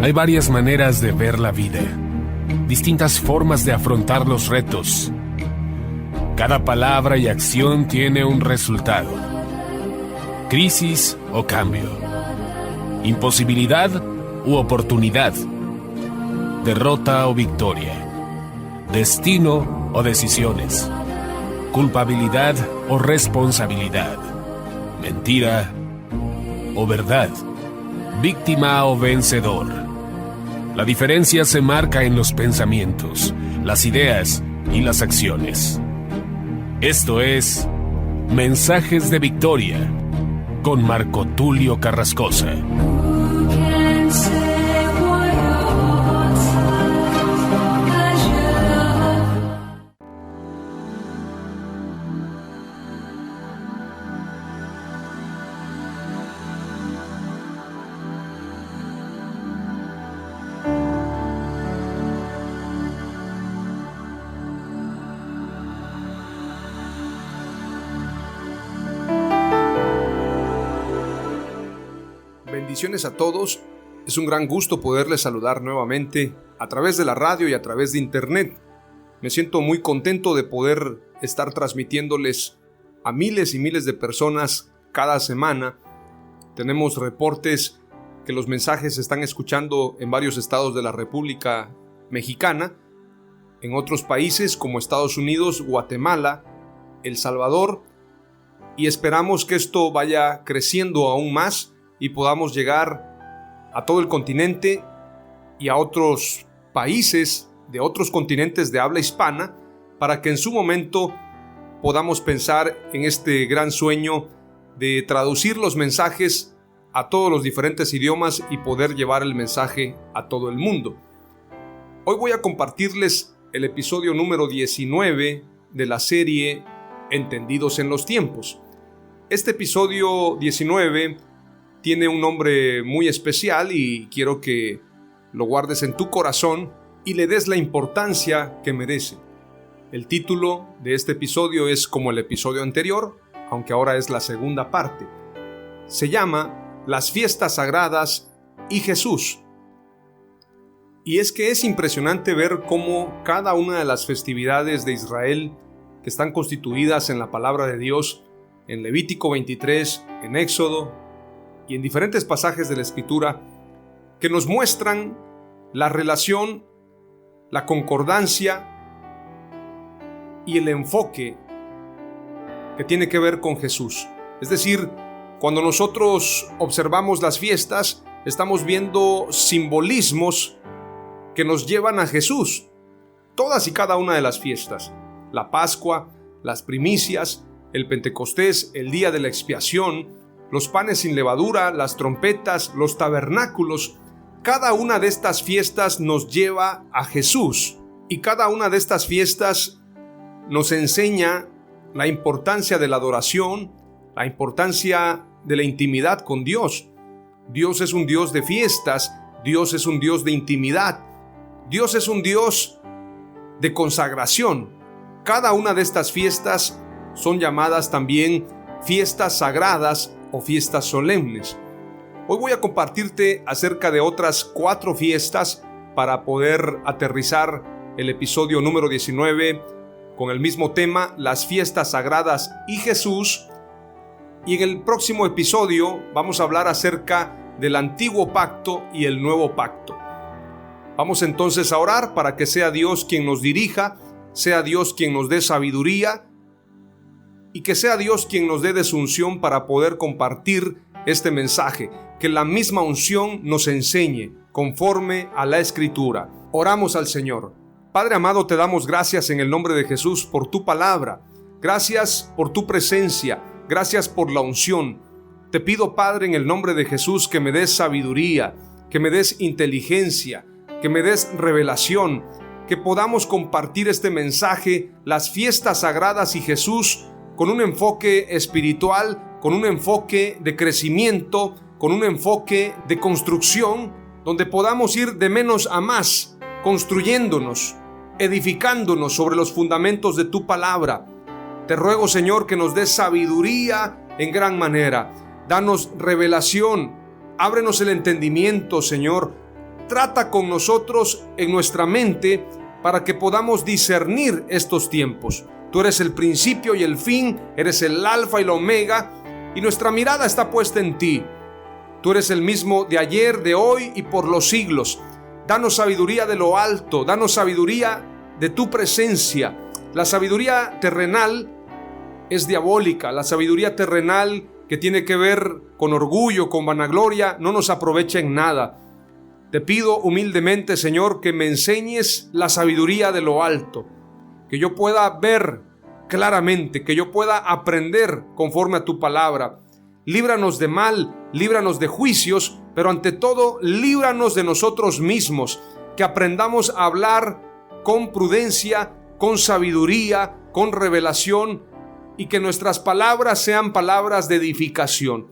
Hay varias maneras de ver la vida, distintas formas de afrontar los retos. Cada palabra y acción tiene un resultado. Crisis o cambio. Imposibilidad u oportunidad. Derrota o victoria. Destino o decisiones. Culpabilidad o responsabilidad. Mentira o verdad. Víctima o vencedor. La diferencia se marca en los pensamientos, las ideas y las acciones. Esto es Mensajes de Victoria con Marco Tulio Carrascosa. Bendiciones a todos. Es un gran gusto poderles saludar nuevamente a través de la radio y a través de internet. Me siento muy contento de poder estar transmitiéndoles a miles y miles de personas cada semana. Tenemos reportes que los mensajes se están escuchando en varios estados de la República Mexicana, en otros países como Estados Unidos, Guatemala, El Salvador, y esperamos que esto vaya creciendo aún más y podamos llegar a todo el continente y a otros países de otros continentes de habla hispana, para que en su momento podamos pensar en este gran sueño de traducir los mensajes a todos los diferentes idiomas y poder llevar el mensaje a todo el mundo. Hoy voy a compartirles el episodio número 19 de la serie Entendidos en los Tiempos. Este episodio 19 tiene un nombre muy especial y quiero que lo guardes en tu corazón y le des la importancia que merece. El título de este episodio es como el episodio anterior, aunque ahora es la segunda parte. Se llama Las Fiestas Sagradas y Jesús. Y es que es impresionante ver cómo cada una de las festividades de Israel que están constituidas en la palabra de Dios, en Levítico 23, en Éxodo, y en diferentes pasajes de la Escritura que nos muestran la relación, la concordancia y el enfoque que tiene que ver con Jesús. Es decir, cuando nosotros observamos las fiestas, estamos viendo simbolismos que nos llevan a Jesús. Todas y cada una de las fiestas, la Pascua, las primicias, el Pentecostés, el día de la expiación, los panes sin levadura, las trompetas, los tabernáculos, cada una de estas fiestas nos lleva a Jesús, y cada una de estas fiestas nos enseña la importancia de la adoración, la importancia de la intimidad con Dios. Dios es un Dios de fiestas, Dios es un Dios de intimidad, Dios es un Dios de consagración. Cada una de estas fiestas son llamadas también fiestas sagradas o fiestas solemnes. Hoy voy a compartirte acerca de otras 4 fiestas para poder aterrizar el episodio número 19 con el mismo tema, las fiestas sagradas y Jesús. Y en el próximo episodio vamos a hablar acerca del antiguo pacto y el nuevo pacto. Vamos entonces a orar para que sea Dios quien nos dirija, sea Dios quien nos dé sabiduría y que sea Dios quien nos dé de su unción para poder compartir este mensaje, que la misma unción nos enseñe conforme a la Escritura. Oramos al Señor. Padre amado, te damos gracias en el nombre de Jesús por tu palabra. Gracias por tu presencia. Gracias por la unción. Te pido, Padre, en el nombre de Jesús, que me des sabiduría, que me des inteligencia, que me des revelación, que podamos compartir este mensaje, las fiestas sagradas y Jesús, con un enfoque espiritual, con un enfoque de crecimiento, con un enfoque de construcción, donde podamos ir de menos a más, construyéndonos, edificándonos sobre los fundamentos de tu palabra. Te ruego, Señor, que nos des sabiduría en gran manera. Danos revelación, ábrenos el entendimiento, Señor. trata con nosotros en nuestra mente para que podamos discernir estos tiempos. Tú eres el principio y el fin, eres el alfa y la omega, y nuestra mirada está puesta en ti. Tú eres el mismo de ayer, de hoy y por los siglos. Danos sabiduría de lo alto, danos sabiduría de tu presencia. La sabiduría terrenal es diabólica. La sabiduría terrenal que tiene que ver con orgullo, con vanagloria, no nos aprovecha en nada. Te pido humildemente, Señor, que me enseñes la sabiduría de lo alto, que yo pueda ver claramente, que yo pueda aprender conforme a tu palabra. Líbranos de mal, líbranos de juicios, pero ante todo, líbranos de nosotros mismos, que aprendamos a hablar con prudencia, con sabiduría, con revelación, y que nuestras palabras sean palabras de edificación.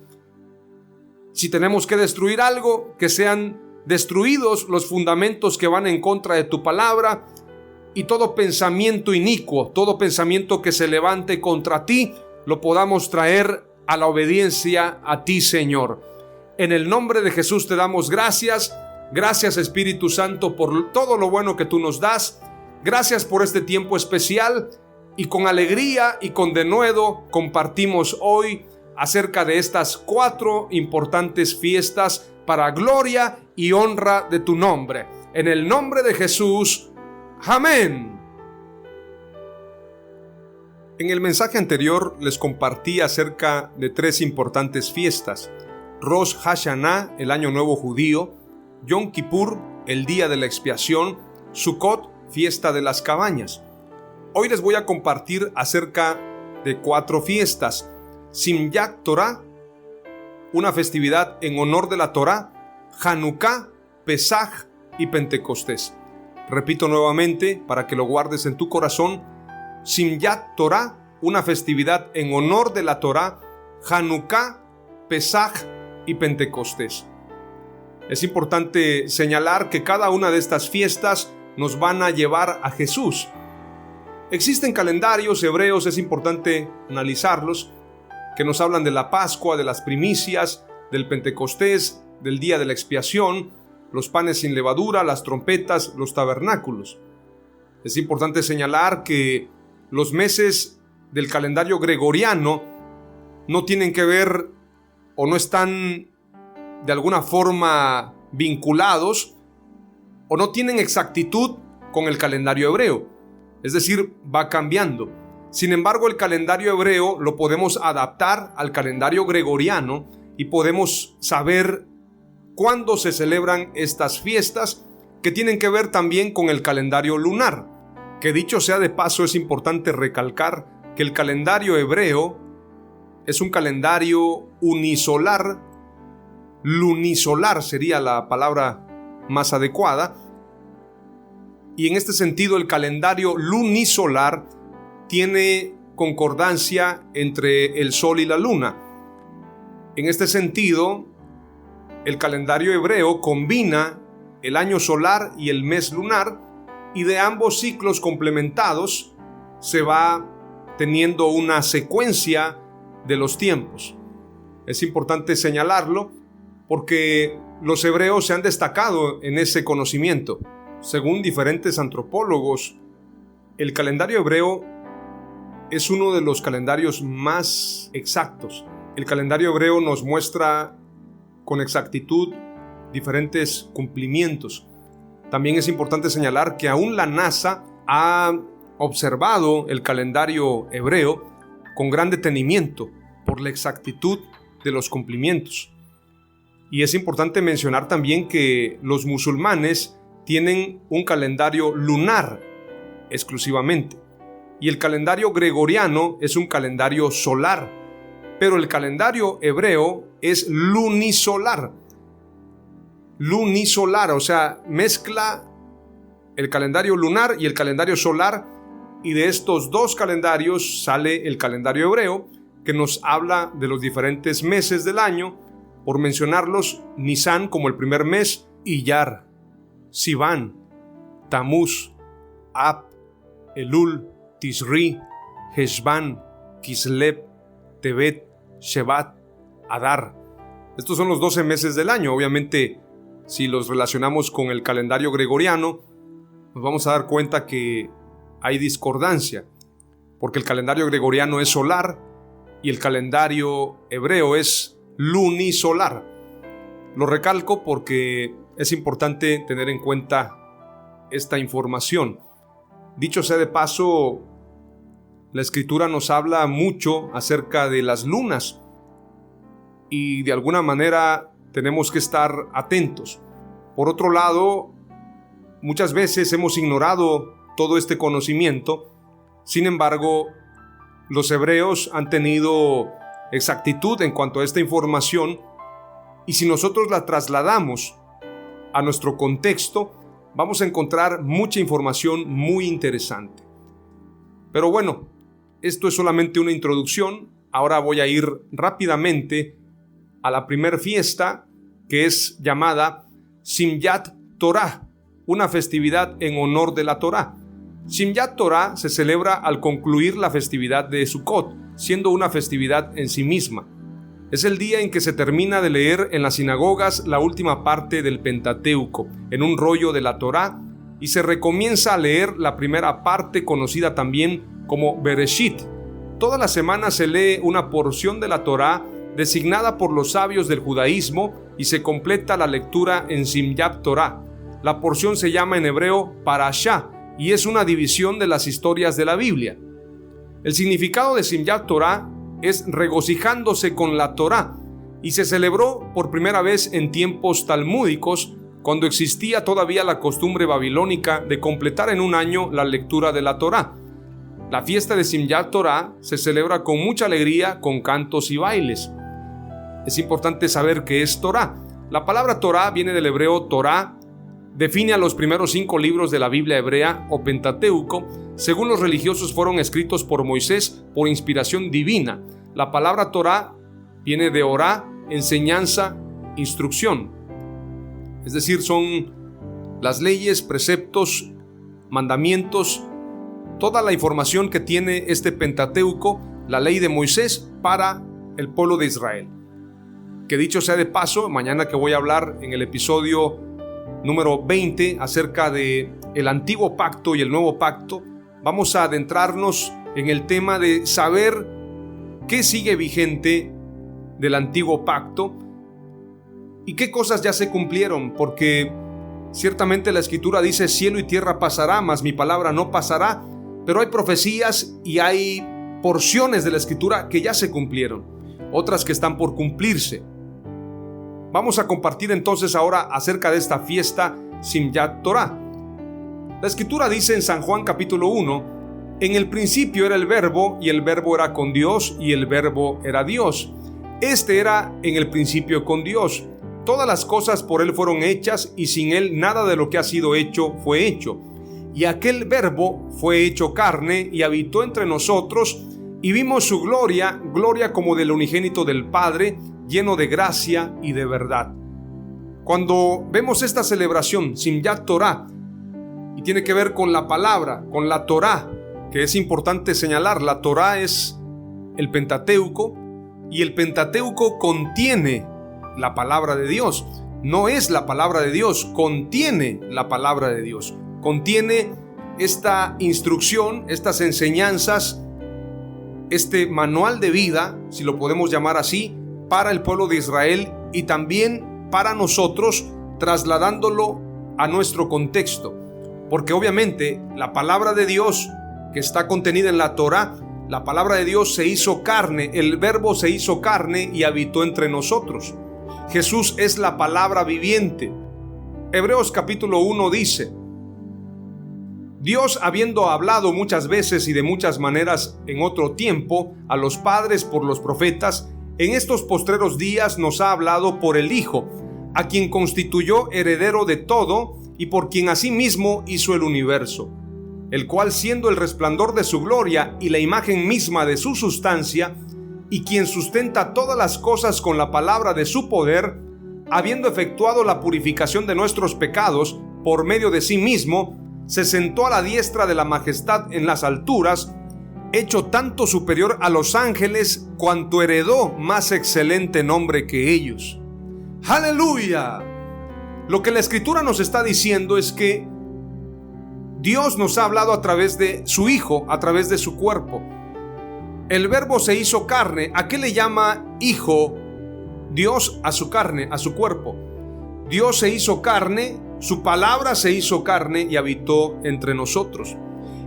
Si tenemos que destruir algo, que sean destruidos los fundamentos que van en contra de tu palabra, y todo pensamiento inicuo, todo pensamiento que se levante contra ti, lo podamos traer a la obediencia a ti, Señor. En el nombre de Jesús te damos gracias. Gracias, Espíritu Santo, por todo lo bueno que tú nos das. Gracias por este tiempo especial, y con alegría y con denuedo compartimos hoy acerca de estas 4 importantes fiestas para gloria y honra de tu nombre. En el nombre de Jesús, amén. En el mensaje anterior les compartí acerca de 3 importantes fiestas: Rosh Hashanah, el año nuevo judío; Yom Kippur, el día de la expiación; Sukkot, fiesta de las cabañas. Hoy les voy a compartir acerca de 4 fiestas: Simjat Torah, una festividad en honor de la Torah; Hanukkah, Pesaj y Pentecostés. Repito nuevamente para que lo guardes en tu corazón: Simjat Torah, una festividad en honor de la Torah; Hanukkah, Pesaj y Pentecostés. Es importante señalar que cada una de estas fiestas nos van a llevar a Jesús. Existen calendarios hebreos, es importante analizarlos, que nos hablan de la Pascua, de las primicias, del Pentecostés, del día de la expiación, los panes sin levadura, las trompetas, los tabernáculos. Es importante señalar que los meses del calendario gregoriano no tienen que ver o no están de alguna forma vinculados o no tienen exactitud con el calendario hebreo. Es decir, va cambiando. Sin embargo, el calendario hebreo lo podemos adaptar al calendario gregoriano y podemos saber cuándo se celebran estas fiestas, que tienen que ver también con el calendario lunar. Que dicho sea de paso, es importante recalcar que el calendario hebreo es un calendario unisolar. Lunisolar sería la palabra más adecuada. Y en este sentido, el calendario lunisolar tiene concordancia entre el sol y la luna. En este sentido, el calendario hebreo combina el año solar y el mes lunar, y de ambos ciclos complementados se va teniendo una secuencia de los tiempos. Es importante señalarlo porque los hebreos se han destacado en ese conocimiento. Según diferentes antropólogos, el calendario hebreo es uno de los calendarios más exactos. El calendario hebreo nos muestra con exactitud diferentes cumplimientos. También es importante señalar que aún la NASA ha observado el calendario hebreo con gran detenimiento por la exactitud de los cumplimientos. Y es importante mencionar también que los musulmanes tienen un calendario lunar exclusivamente, y el calendario gregoriano es un calendario solar, pero el calendario hebreo es lunisolar. Lunisolar, o sea, mezcla el calendario lunar y el calendario solar, y de estos 2 calendarios sale el calendario hebreo, que nos habla de los diferentes meses del año. Por mencionarlos: Nisan como el primer mes, Iyar, Sivan, Tamuz, Ab, Elul, Tisri, Heshvan, Kislev, Tebet, Shevat, Adar. Estos son los 12 meses del año. Obviamente si los relacionamos con el calendario gregoriano, nos vamos a dar cuenta que hay discordancia, porque el calendario gregoriano es solar y el calendario hebreo es lunisolar. Lo recalco porque es importante tener en cuenta esta información. Dicho sea de paso, la Escritura nos habla mucho acerca de las lunas y de alguna manera tenemos que estar atentos. Por otro lado, muchas veces hemos ignorado todo este conocimiento. Sin embargo, los hebreos han tenido exactitud en cuanto a esta información, y si nosotros la trasladamos a nuestro contexto, vamos a encontrar mucha información muy interesante. Pero bueno, esto es solamente una introducción. Ahora voy a ir rápidamente a la primer fiesta, que es llamada Simjat Torah, una festividad en honor de la Torah. Simjat Torah se celebra al concluir la festividad de Sukkot, siendo una festividad en sí misma. Es el día en que se termina de leer en las sinagogas la última parte del Pentateuco, en un rollo de la Torá, y se recomienza a leer la primera parte, conocida también como Bereshit. Toda la semana se lee una porción de la Torá designada por los sabios del judaísmo y se completa la lectura en Simjat Torah. La porción se llama en hebreo Parashá y es una división de las historias de la Biblia. El significado de Simjat Torah es regocijándose con la Torá, y se celebró por primera vez en tiempos talmúdicos, cuando existía todavía la costumbre babilónica de completar en un año la lectura de la Torá. La fiesta de Simjat Torah se celebra con mucha alegría, con cantos y bailes. Es importante saber qué es Torá. La palabra Torá viene del hebreo Torá, define a los primeros 5 libros de la Biblia hebrea o Pentateuco. Según los religiosos, fueron escritos por Moisés por inspiración divina. La palabra Torá viene de orá, enseñanza, instrucción. Es decir, son las leyes, preceptos, mandamientos, toda la información que tiene este Pentateuco, la ley de Moisés para el pueblo de Israel. Que dicho sea de paso, mañana que voy a hablar en el episodio número 20 acerca de el antiguo pacto y el nuevo pacto, vamos a adentrarnos en el tema de saber qué sigue vigente del antiguo pacto y qué cosas ya se cumplieron, porque ciertamente la Escritura dice: cielo y tierra pasará, mas mi palabra no pasará. Pero hay profecías y hay porciones de la Escritura que ya se cumplieron, otras que están por cumplirse. Vamos a compartir entonces ahora acerca de esta fiesta Simjat Torah. La Escritura dice en San Juan capítulo 1: en el principio era el Verbo, y el Verbo era con Dios, y el Verbo era Dios. Este era en el principio con Dios. Todas las cosas por Él fueron hechas, y sin Él nada de lo que ha sido hecho fue hecho. Y aquel Verbo fue hecho carne y habitó entre nosotros, y vimos su gloria, gloria como del unigénito del Padre, lleno de gracia y de verdad. Cuando vemos esta celebración, Simjat Torah, y tiene que ver con la palabra, con la Torá, que es importante señalar, la Torá es el Pentateuco, y el Pentateuco contiene la palabra de Dios. No es la palabra de Dios, contiene la palabra de Dios. Contiene esta instrucción, estas enseñanzas, este manual de vida, si lo podemos llamar así, para el pueblo de Israel y también para nosotros, trasladándolo a nuestro contexto. Porque obviamente la palabra de Dios que está contenida en la Torá, la palabra de Dios se hizo carne, el Verbo se hizo carne y habitó entre nosotros. Jesús es la palabra viviente. Hebreos capítulo 1 dice: Dios, habiendo hablado muchas veces y de muchas maneras en otro tiempo a los padres por los profetas, en estos postreros días nos ha hablado por el Hijo, a quien constituyó heredero de todo y por quien asimismo hizo el universo, el cual, siendo el resplandor de su gloria y la imagen misma de su sustancia, y quien sustenta todas las cosas con la palabra de su poder, habiendo efectuado la purificación de nuestros pecados por medio de sí mismo, se sentó a la diestra de la majestad en las alturas, hecho tanto superior a los ángeles cuanto heredó más excelente nombre que ellos. ¡Aleluya! Lo que la Escritura nos está diciendo es que Dios nos ha hablado a través de su Hijo, a través de su cuerpo. El Verbo se hizo carne. ¿A qué le llama hijo Dios? A su carne, a su cuerpo. Dios se hizo carne, su palabra se hizo carne y habitó entre nosotros.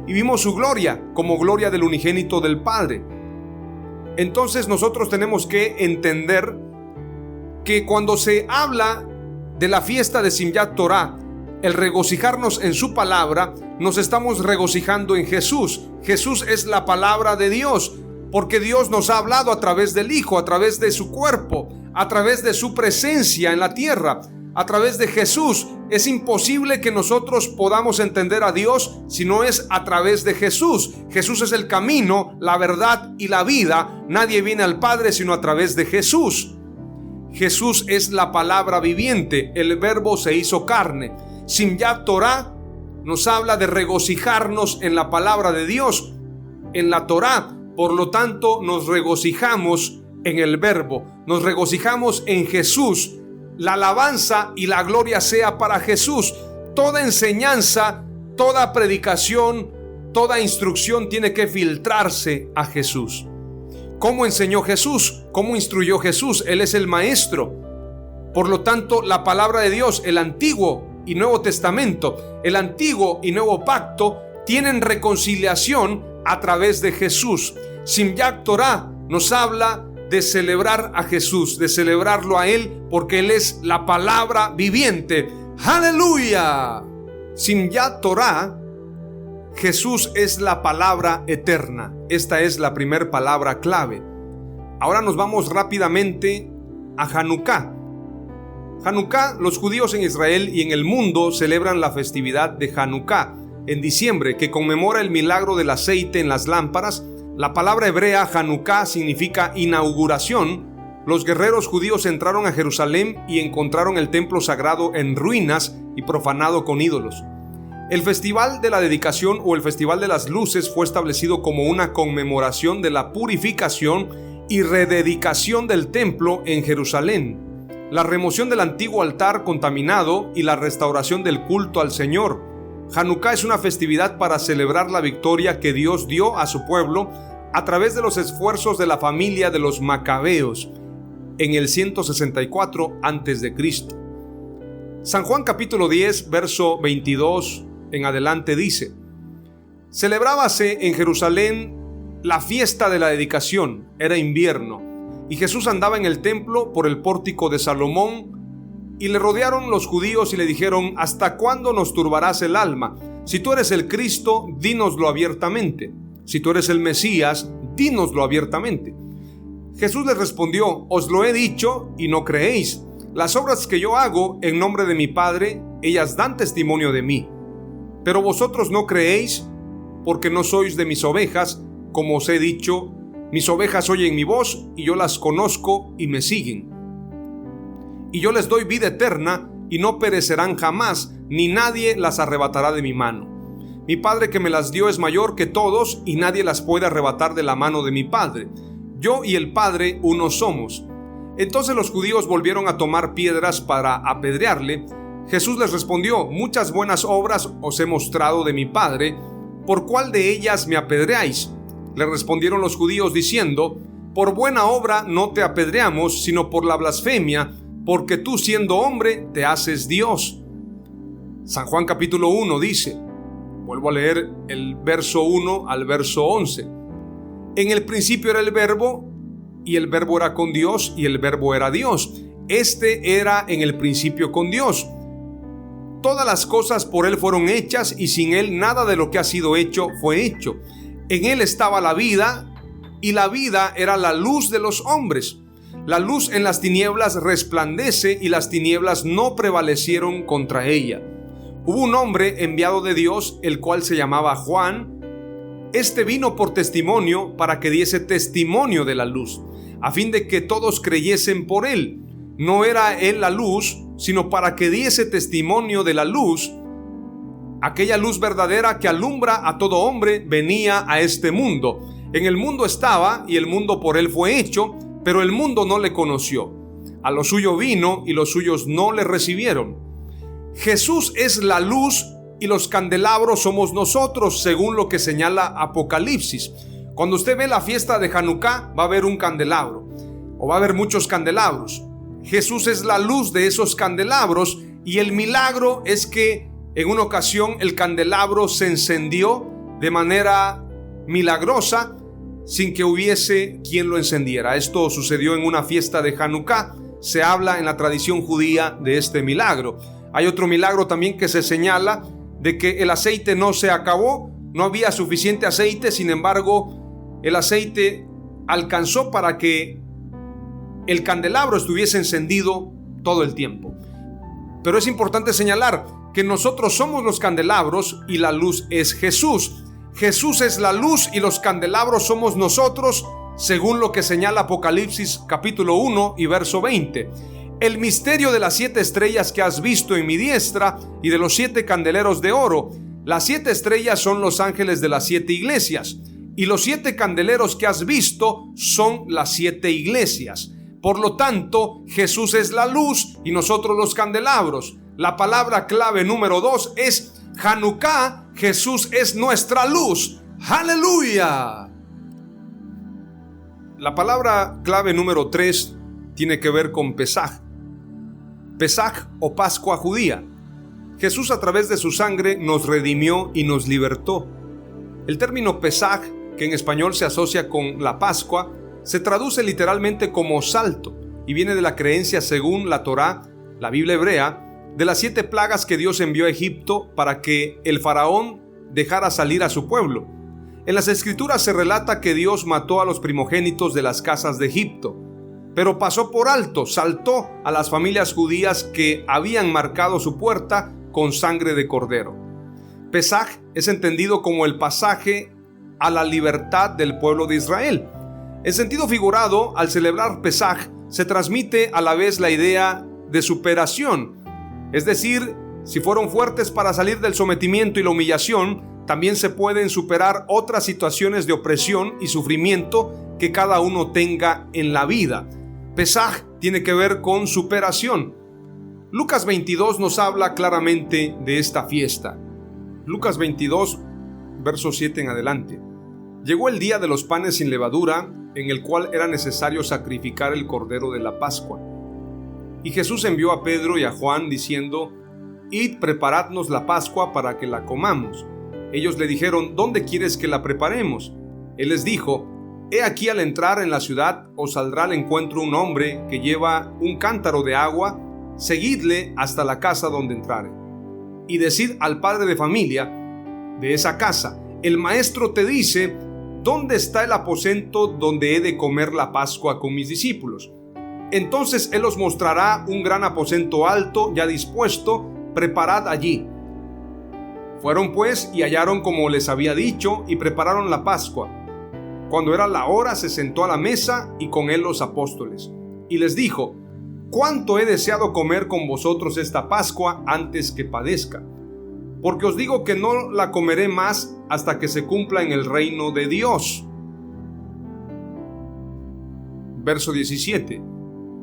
Y vimos su gloria como gloria del unigénito del Padre. Entonces nosotros tenemos que entender que cuando se habla de la fiesta de Simjat Torah, el regocijarnos en su palabra, nos estamos regocijando en Jesús. Jesús es la palabra de Dios, porque Dios nos ha hablado a través del Hijo, a través de su cuerpo, a través de su presencia en la tierra, a través de Jesús. Es imposible que nosotros podamos entender a Dios si no es a través de Jesús. Jesús es el camino, la verdad y la vida. Nadie viene al Padre sino a través de Jesús. Jesús es la palabra viviente, el Verbo se hizo carne. Simjat Torah nos habla de regocijarnos en la palabra de Dios, en la Torah. Por lo tanto, nos regocijamos en el Verbo, nos regocijamos en Jesús. La alabanza y la gloria sea para Jesús. Toda enseñanza, toda predicación, toda instrucción tiene que filtrarse a Jesús. ¿Cómo enseñó Jesús? ¿Cómo instruyó Jesús? Él es el maestro. Por lo tanto, la palabra de Dios, el Antiguo y Nuevo Testamento, el Antiguo y Nuevo Pacto, tienen reconciliación a través de Jesús. Simjat Torah nos habla de celebrar a Jesús, de celebrarlo a Él, porque Él es la palabra viviente. ¡Aleluya! Simjat Torah, Jesús es la palabra eterna. Esta es la primera palabra clave. Ahora nos vamos rápidamente a Hanukkah. Hanukkah, los judíos en Israel y en el mundo celebran la festividad de Hanukkah en diciembre, que conmemora el milagro del aceite en las lámparas. La palabra hebrea Hanukkah significa inauguración. Los guerreros judíos entraron a Jerusalén y encontraron el templo sagrado en ruinas y profanado con ídolos. El festival de la dedicación o el festival de las luces fue establecido como una conmemoración de la purificación y rededicación del templo en Jerusalén, la remoción del antiguo altar contaminado y la restauración del culto al Señor. Hanukkah es una festividad para celebrar la victoria que Dios dio a su pueblo a través de los esfuerzos de la familia de los Macabeos en el 164 a.C. San Juan capítulo 10, verso 22 en adelante dice: celebrábase en Jerusalén la fiesta de la dedicación, era invierno, y Jesús andaba en el templo por el pórtico de Salomón, y le rodearon los judíos y le dijeron: ¿hasta cuándo nos turbarás el alma? Si tú eres el Cristo, dínoslo abiertamente. Si tú eres el Mesías, dínoslo abiertamente. Jesús les respondió: os lo he dicho y no creéis. Las obras que yo hago en nombre de mi Padre, ellas dan testimonio de mí. Pero vosotros no creéis, porque no sois de mis ovejas, como os he dicho. Mis ovejas oyen mi voz, y yo las conozco y me siguen. Y yo les doy vida eterna, y no perecerán jamás, ni nadie las arrebatará de mi mano. Mi Padre que me las dio es mayor que todos, y nadie las puede arrebatar de la mano de mi Padre. Yo y el Padre uno somos. Entonces los judíos volvieron a tomar piedras para apedrearle. Jesús les respondió: muchas buenas obras os he mostrado de mi Padre, ¿por cuál de ellas me apedreáis? Le respondieron los judíos diciendo: por buena obra no te apedreamos, sino por la blasfemia, porque tú siendo hombre te haces Dios. San Juan capítulo 1 dice, vuelvo a leer el verso 1 al verso 11: en el principio era el Verbo, y el Verbo era con Dios, y el Verbo era Dios. Este era en el principio con Dios. Todas las cosas por Él fueron hechas, y sin Él nada de lo que ha sido hecho fue hecho. En Él estaba la vida, y la vida era la luz de los hombres. La luz en las tinieblas resplandece, y las tinieblas no prevalecieron contra ella. Hubo un hombre enviado de Dios, el cual se llamaba Juan. Este vino por testimonio, para que diese testimonio de la luz, a fin de que todos creyesen por él. No era él la luz, sino para que diese testimonio de la luz. Aquella luz verdadera que alumbra a todo hombre venía a este mundo. En el mundo estaba, y el mundo por él fue hecho, pero el mundo no le conoció. A lo suyo vino, y los suyos no le recibieron. Jesús es la luz y los candelabros somos nosotros, según lo que señala Apocalipsis. Cuando usted ve la fiesta de Hanukkah, va a haber un candelabro, o va a haber muchos candelabros. Jesús es la luz de esos candelabros, y el milagro es que en una ocasión el candelabro se encendió de manera milagrosa sin que hubiese quien lo encendiera. Esto sucedió en una fiesta de Hanukkah. Se habla en la tradición judía de este milagro. Hay otro milagro también que se señala de que el aceite no se acabó, no había suficiente aceite, sin embargo, el aceite alcanzó para que el candelabro estuviese encendido todo el tiempo. Pero es importante señalar que nosotros somos los candelabros y la luz es Jesús. Jesús es la luz y los candelabros somos nosotros, según lo que señala Apocalipsis capítulo 1 y verso 20. El misterio de las 7 estrellas que has visto en mi diestra y de los 7 candeleros de oro. Las 7 estrellas son los ángeles de las 7 iglesias, y los 7 candeleros que has visto son las 7 iglesias. Por lo tanto, Jesús es la luz y nosotros los candelabros. La palabra clave número 2 es Hanukkah. Jesús es nuestra luz. ¡Aleluya! La palabra clave número 3 tiene que ver con Pesaj. Pesaj o Pascua judía. Jesús a través de su sangre nos redimió y nos libertó. El término Pesaj, que en español se asocia con la Pascua, se traduce literalmente como salto y viene de la creencia, según la Torá, la Biblia hebrea, de las 7 plagas que Dios envió a Egipto para que el faraón dejara salir a su pueblo. En las escrituras se relata que Dios mató a los primogénitos de las casas de Egipto, pero pasó por alto, saltó a las familias judías que habían marcado su puerta con sangre de cordero. Pesaj es entendido como el pasaje a la libertad del pueblo de Israel. En sentido figurado, al celebrar Pesaj, se transmite a la vez la idea de superación. Es decir, si fueron fuertes para salir del sometimiento y la humillación, también se pueden superar otras situaciones de opresión y sufrimiento que cada uno tenga en la vida. Pesaj tiene que ver con superación. Lucas 22 nos habla claramente de esta fiesta. Lucas 22, verso 7 en adelante. Llegó el día de los panes sin levadura, en el cual era necesario sacrificar el cordero de la Pascua. Y Jesús envió a Pedro y a Juan diciendo: Id, preparadnos la Pascua para que la comamos. Ellos le dijeron: ¿Dónde quieres que la preparemos? Él les dijo: He aquí, al entrar en la ciudad os saldrá al encuentro un hombre que lleva un cántaro de agua. Seguidle hasta la casa donde entrare. Y decid al padre de familia de esa casa: el maestro te dice: ¿dónde está el aposento donde he de comer la Pascua con mis discípulos? Entonces él os mostrará un gran aposento alto, ya dispuesto, preparad allí. Fueron pues y hallaron como les había dicho, y prepararon la Pascua. Cuando era la hora, se sentó a la mesa y con él los apóstoles. Y les dijo: cuánto he deseado comer con vosotros esta Pascua antes que padezca. Porque os digo que no la comeré más hasta que se cumpla en el reino de Dios. Verso 17.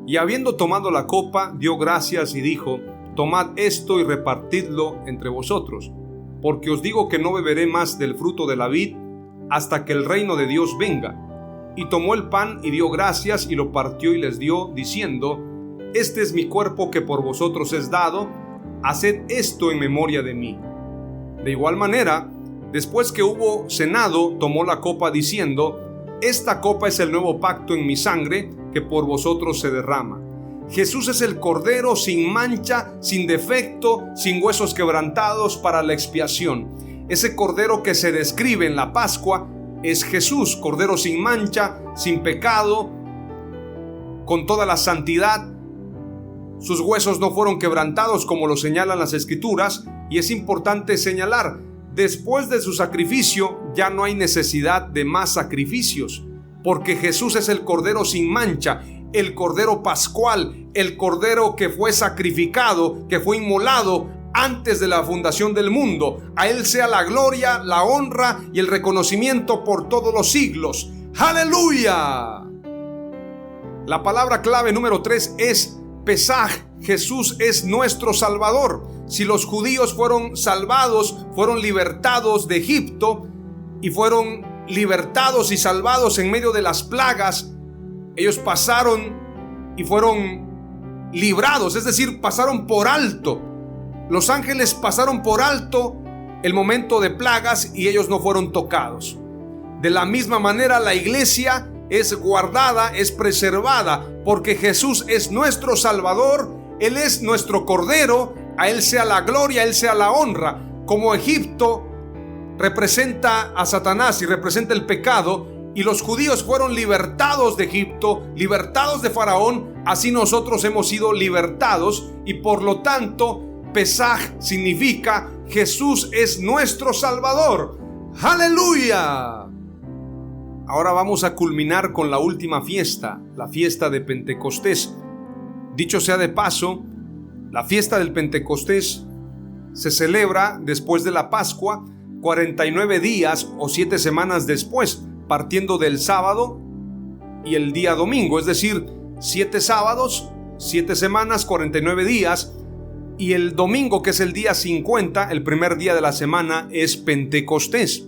Y habiendo tomado la copa, dio gracias y dijo: tomad esto y repartidlo entre vosotros, porque os digo que no beberé más del fruto de la vid hasta que el reino de Dios venga. Y tomó el pan y dio gracias y lo partió y les dio, diciendo: este es mi cuerpo que por vosotros es dado, haced esto en memoria de mí. De igual manera, después que hubo cenado, tomó la copa diciendo: esta copa es el nuevo pacto en mi sangre, que por vosotros se derrama. Jesús es el Cordero sin mancha, sin defecto, sin huesos quebrantados para la expiación. Ese Cordero que se describe en la Pascua es Jesús, Cordero sin mancha, sin pecado, con toda la santidad. Sus huesos no fueron quebrantados como lo señalan las Escrituras, y es importante señalar: después de su sacrificio ya no hay necesidad de más sacrificios, porque Jesús es el Cordero sin mancha, el Cordero pascual, el Cordero que fue sacrificado, que fue inmolado antes de la fundación del mundo. A Él sea la gloria, la honra y el reconocimiento por todos los siglos. ¡Aleluya! La palabra clave número 3 es Pesaj, Jesús es nuestro Salvador. Si los judíos fueron salvados, fueron libertados de Egipto y fueron libertados y salvados en medio de las plagas, ellos pasaron y fueron librados, es decir, pasaron por alto. Los ángeles pasaron por alto el momento de plagas y ellos no fueron tocados. De la misma manera, la iglesia es guardada, es preservada, porque Jesús es nuestro Salvador, Él es nuestro Cordero, a Él sea la gloria, a Él sea la honra. Como Egipto representa a Satanás y representa el pecado, y los judíos fueron libertados de Egipto, libertados de Faraón, así nosotros hemos sido libertados, y por lo tanto, Pesaj significa Jesús es nuestro Salvador. ¡Aleluya! Ahora vamos a culminar con la última fiesta, la fiesta de Pentecostés. Dicho sea de paso, la fiesta del Pentecostés se celebra después de la Pascua, 49 días o 7 semanas después, partiendo del sábado y el día domingo, es decir, 7 sábados, 7 semanas, 49 días, y el domingo, que es el día 50, el primer día de la semana, es Pentecostés.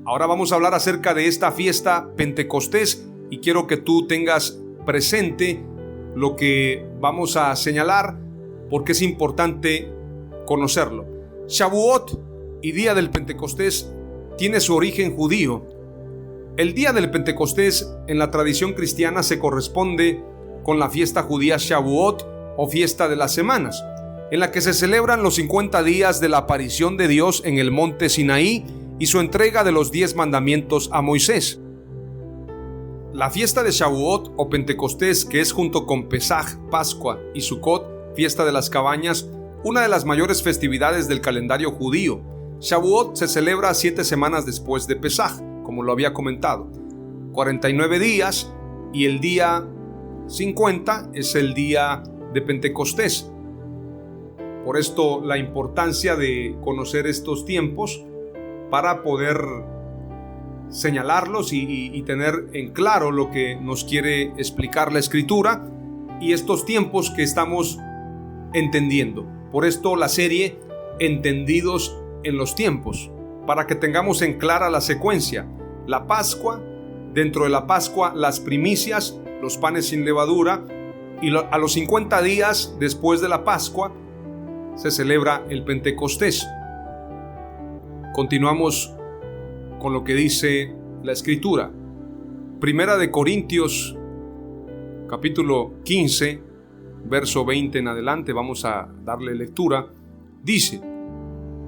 Ahora vamos a hablar acerca de esta fiesta Pentecostés y quiero que tú tengas presente lo que vamos a señalar porque es importante conocerlo. Shavuot y día del Pentecostés tiene su origen judío. El día del Pentecostés en la tradición cristiana se corresponde con la fiesta judía Shavuot o fiesta de las semanas, en la que se celebran los 50 días de la aparición de Dios en el monte Sinaí y su entrega de los 10 mandamientos a Moisés. La fiesta de Shavuot o Pentecostés, que es junto con Pesaj, Pascua y Sukkot, fiesta de las cabañas, una de las mayores festividades del calendario judío. Shavuot se celebra 7 semanas después de Pesaj, como lo había comentado. 49 días y el día 50 es el día de Pentecostés. Por esto la importancia de conocer estos tiempos para poder señalarlos y tener en claro lo que nos quiere explicar la Escritura y estos tiempos que estamos entendiendo. Por esto la serie Entendidos en los tiempos, para que tengamos en clara la secuencia. La Pascua, dentro de la Pascua las primicias, los panes sin levadura, y a los 50 días después de la Pascua se celebra el Pentecostés. Continuamos con lo que dice la Escritura. Primera de Corintios, capítulo 15, verso 20 en adelante, vamos a darle lectura. Dice: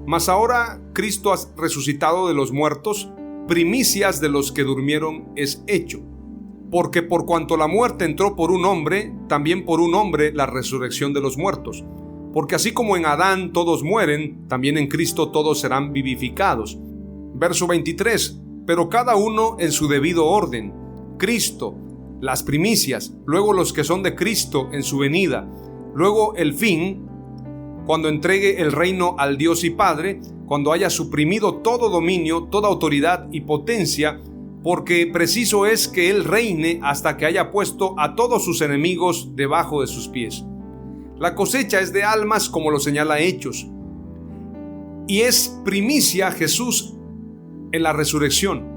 Mas ahora Cristo ha resucitado de los muertos, primicias de los que durmieron es hecho. Porque por cuanto la muerte entró por un hombre, también por un hombre la resurrección de los muertos. Porque así como en Adán todos mueren, también en Cristo todos serán vivificados. Verso 23. Pero cada uno en su debido orden. Cristo, las primicias, luego los que son de Cristo en su venida, luego el fin, cuando entregue el reino al Dios y Padre, cuando haya suprimido todo dominio, toda autoridad y potencia, porque preciso es que Él reine hasta que haya puesto a todos sus enemigos debajo de sus pies. La cosecha es de almas, como lo señala Hechos, y es primicia Jesús en la resurrección.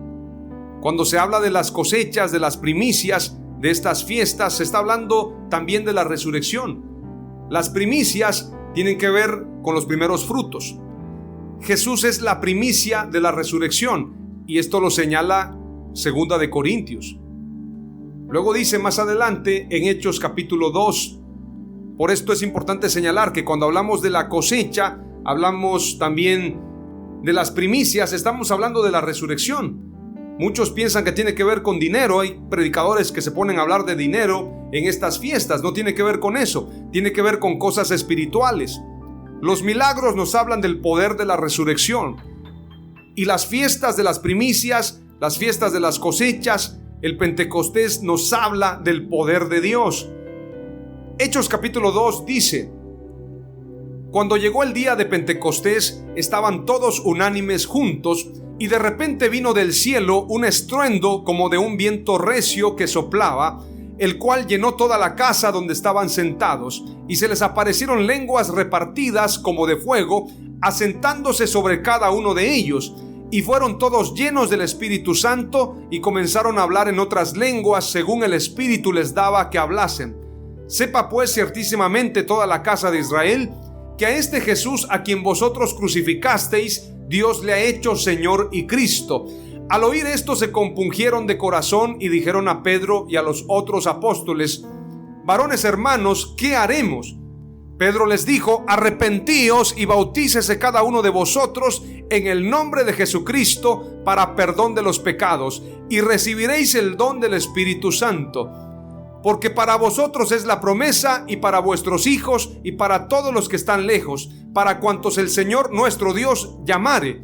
Cuando se habla de las cosechas, de las primicias, de estas fiestas, se está hablando también de la resurrección. Las primicias tienen que ver con los primeros frutos. Jesús es la primicia de la resurrección, y esto lo señala Segunda de Corintios. Luego dice más adelante en Hechos capítulo 2, por esto es importante señalar que cuando hablamos de la cosecha, hablamos también de las primicias, estamos hablando de la resurrección. Muchos piensan que tiene que ver con dinero, hay predicadores que se ponen a hablar de dinero en estas fiestas, no tiene que ver con eso, tiene que ver con cosas espirituales. Los milagros nos hablan del poder de la resurrección, y las fiestas de las primicias, las fiestas de las cosechas, el Pentecostés nos habla del poder de Dios. Hechos capítulo 2 dice: Cuando llegó el día de Pentecostés, estaban todos unánimes juntos, y de repente vino del cielo un estruendo como de un viento recio que soplaba, el cual llenó toda la casa donde estaban sentados, y se les aparecieron lenguas repartidas como de fuego, asentándose sobre cada uno de ellos, y fueron todos llenos del Espíritu Santo, y comenzaron a hablar en otras lenguas según el Espíritu les daba que hablasen. Sepa pues ciertísimamente toda la casa de Israel, que a este Jesús a quien vosotros crucificasteis, Dios le ha hecho Señor y Cristo. Al oír esto se compungieron de corazón y dijeron a Pedro y a los otros apóstoles: varones hermanos, ¿qué haremos? Pedro les dijo: arrepentíos y bautícese cada uno de vosotros en el nombre de Jesucristo para perdón de los pecados, y recibiréis el don del Espíritu Santo. Porque para vosotros es la promesa, y para vuestros hijos, y para todos los que están lejos, para cuantos el Señor nuestro Dios llamare.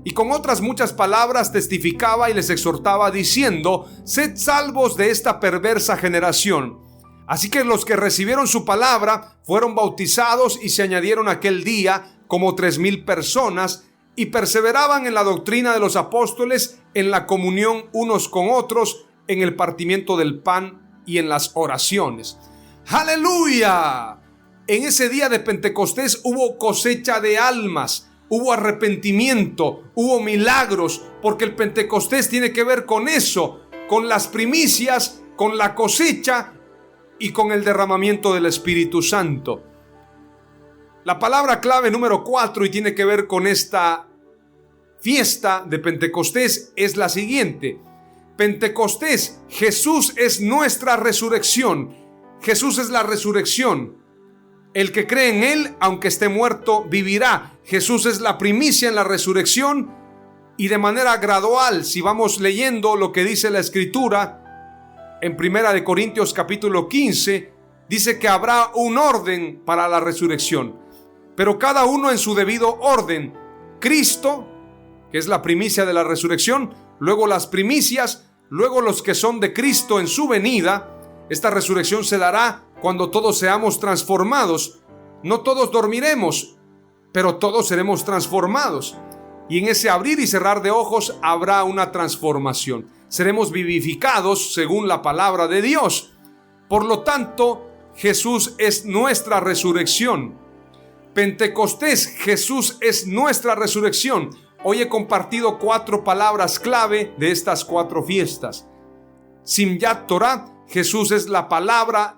Y con otras muchas palabras testificaba y les exhortaba diciendo: sed salvos de esta perversa generación. Así que los que recibieron su palabra fueron bautizados, y se añadieron aquel día como 3,000 personas, y perseveraban en la doctrina de los apóstoles, en la comunión unos con otros, en el partimiento del pan y en las oraciones. ¡Aleluya! En ese día de Pentecostés hubo cosecha de almas, hubo arrepentimiento, hubo milagros, porque el Pentecostés tiene que ver con eso, con las primicias, con la cosecha y con el derramamiento del Espíritu Santo. La palabra clave número 4, y tiene que ver con esta fiesta de Pentecostés, es la siguiente: Pentecostés, Jesús es nuestra resurrección. Jesús es la resurrección. El que cree en Él, aunque esté muerto, vivirá. Jesús es la primicia en la resurrección, y de manera gradual, si vamos leyendo lo que dice la Escritura, en 1 Corintios capítulo 15, dice que habrá un orden para la resurrección, pero cada uno en su debido orden. Cristo, que es la primicia de la resurrección, luego las primicias, luego los que son de Cristo en su venida. Esta resurrección se dará cuando todos seamos transformados. No todos dormiremos, pero todos seremos transformados. Y en ese abrir y cerrar de ojos habrá una transformación. Seremos vivificados según la palabra de Dios. Por lo tanto, Jesús es nuestra resurrección. Pentecostés, Jesús es nuestra resurrección. Hoy he compartido 4 palabras clave de estas 4 fiestas. Simyat Torah, Jesús es la palabra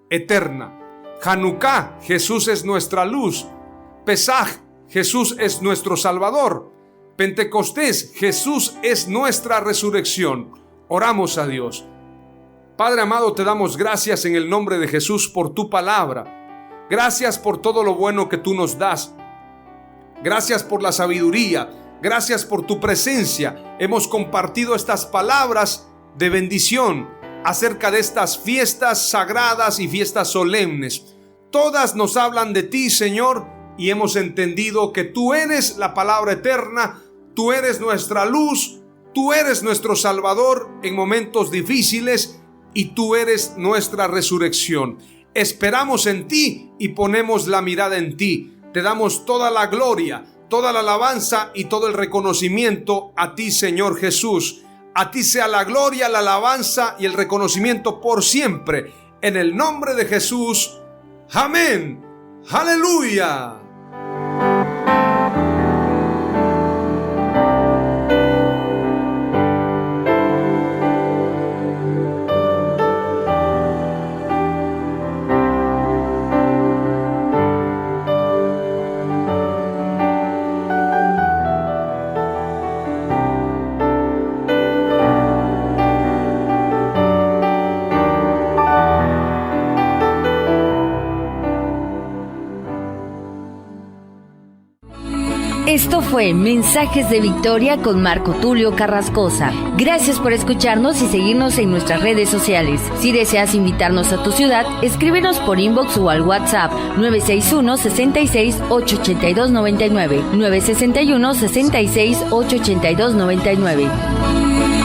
eterna. Hanukkah, Jesús es nuestra luz. Pesaj, Jesús es nuestro Salvador. Pentecostés, Jesús es nuestra resurrección. Oramos a Dios. Padre amado, te damos gracias en el nombre de Jesús por tu palabra. Gracias por todo lo bueno que tú nos das. Gracias por la sabiduría. Gracias por tu presencia. Hemos compartido estas palabras de bendición acerca de estas fiestas sagradas y fiestas solemnes. Todas nos hablan de ti, Señor, y hemos entendido que tú eres la palabra eterna, tú eres nuestra luz, tú eres nuestro Salvador en momentos difíciles, y tú eres nuestra resurrección. Esperamos en ti y ponemos la mirada en ti. Te damos toda la gloria, toda la alabanza y todo el reconocimiento a ti, Señor Jesús. A ti sea la gloria, la alabanza y el reconocimiento por siempre. En el nombre de Jesús. Amén. Aleluya. Esto fue Mensajes de Victoria con Marco Tulio Carrascosa. Gracias por escucharnos y seguirnos en nuestras redes sociales. Si deseas invitarnos a tu ciudad, escríbenos por inbox o al WhatsApp 961-66-882-99, 961-66-882-99.